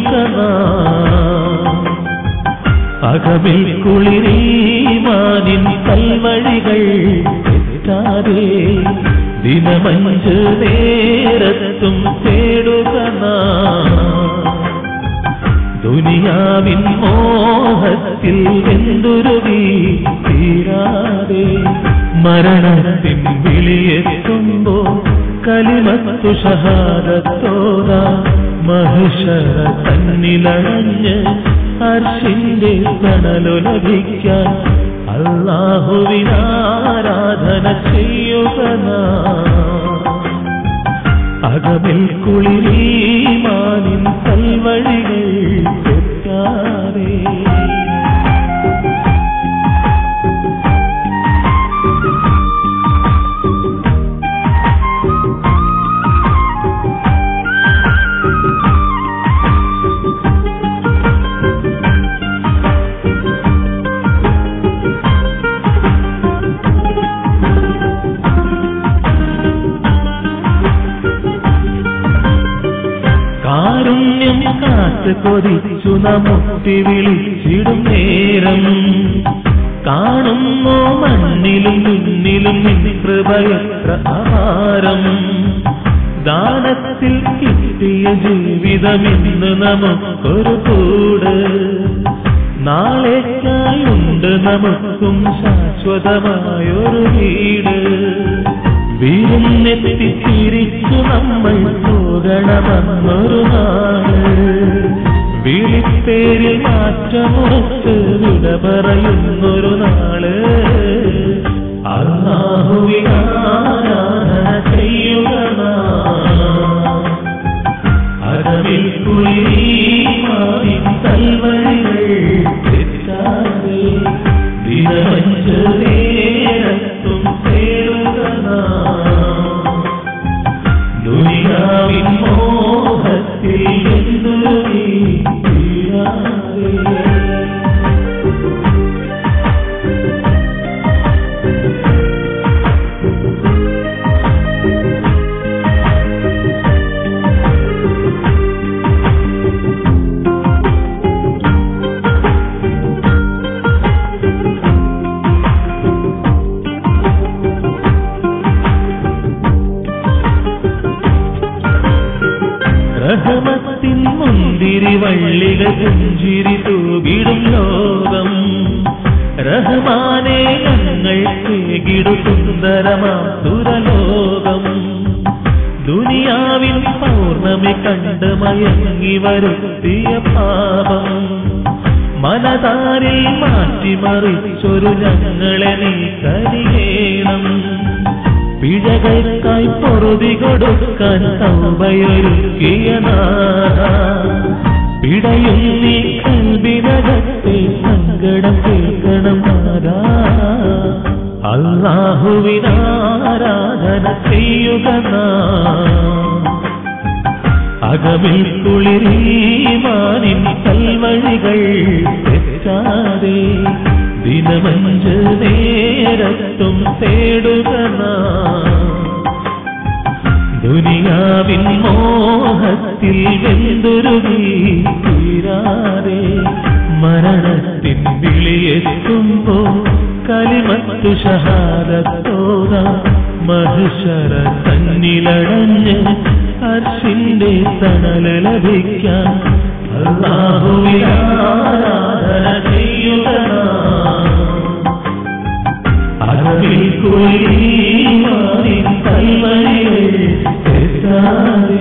ചെയ്യുക അകമിൽ കുളിരീമാനിൻ കൽവഴികൾ തെറ്റാതെ ദിനമഞ്ച് നേരത്തും തേടുക ദുനിയാവിൻ മോഹത്തിൽ വെന്തുരുകി തീരാതെ മരണത്തിൻ വിളിയെത്തുമ്പോ കലിമത്തു ഷഹാദത്തോടാ മഹ്ശറ തന്നിലണഞ്ഞ് അർശിന്റെ തണലു ലഭിക്കാൻ അല്ലാഹുവിനാരാധന ചെയ്യുക അകമിൽ കുളിരീമാനിൻ കൽവഴികൾ തെറ്റാതെ കാരുണ്യം കാത്ത് കൊതിച്ചു നമുത്തി വിളിച്ചിടും നേരം കാണുന്നു മണ്ണിലും മുന്നിലും നിൻ കൃപയത്ര അപാരം ദാനത്തിൽ കിട്ടിയ ജീവിതമിന്ന് നമുക്കൊരു കൂട് നാളേക്കായുണ്ട് നമുക്കും ശാശ്വതമായൊരു വീട് വീരുന്നെത്തി തിരിച്ചു നമ്മൾ പോകണമെന്നൊരു നാള് വിളിപ്പേരിൽ മാറ്റമുറച്ച് വിട പറയുന്നൊരു നാള് അല്ലാഹുവിനാരാധന ചെയ്യുക അകമിൽ കുളിരീമാനിൻ കൽവഴികൾ തെറ്റാതെ ദിനമഞ്ച് നേരത്തും തേടുക ദുനിയാവിൻ മോഹത്തിൽ വെന്തുരുകി തീരാതെ റഹ്മത്തിൻ മുന്തിരി വള്ളികൾ പുഞ്ചിരി തൂകിടും ലോകം റഹ്മാനെ ഞങ്ങൾക്കേകിടു സുന്ദരമാസുരലോകം ദുനിയാവിൻ പൗർണമി കണ്ട് മയങ്ങി വരുത്തിയ പാപം മനതാരിൽ മാറ്റിമറിച്ചൊരു ഞങ്ങളെ നീ കനിയേണം പിഴകൾക്കായി പൊറുതി കൊടുക്കാൻ തൗബയൊരുക്കിയ നാഥാ പിടയും നീ കൽബിനകത്തെ സങ്കടം കേൾക്കണം നാഥാ അല്ലാഹുവിനാരാധന ചെയ്യുക അകമിൽ കുളിരീമാനിൻ കൽവഴികൾ തെറ്റാതെ ദിനമഞ്ച് നേരത്തും തേടുക ദുനിയാവിൻ മോഹത്തിൽ വെന്തുരുകി തീരാതെ മരണത്തിൻ വിളിയെത്തുമ്പോ കലിമത്തു ഷഹാദത്തോടാ മഹ്ശറ തന്നിലടഞ്ഞ് അർശിന്റെ തണല് ലഭിക്കാൻ അല്ലാഹുവിനാരാധന ചെയ്യുക അകമിൽ കുളിരീമാനിൻ കൽവഴികൾ തെറ്റാതെ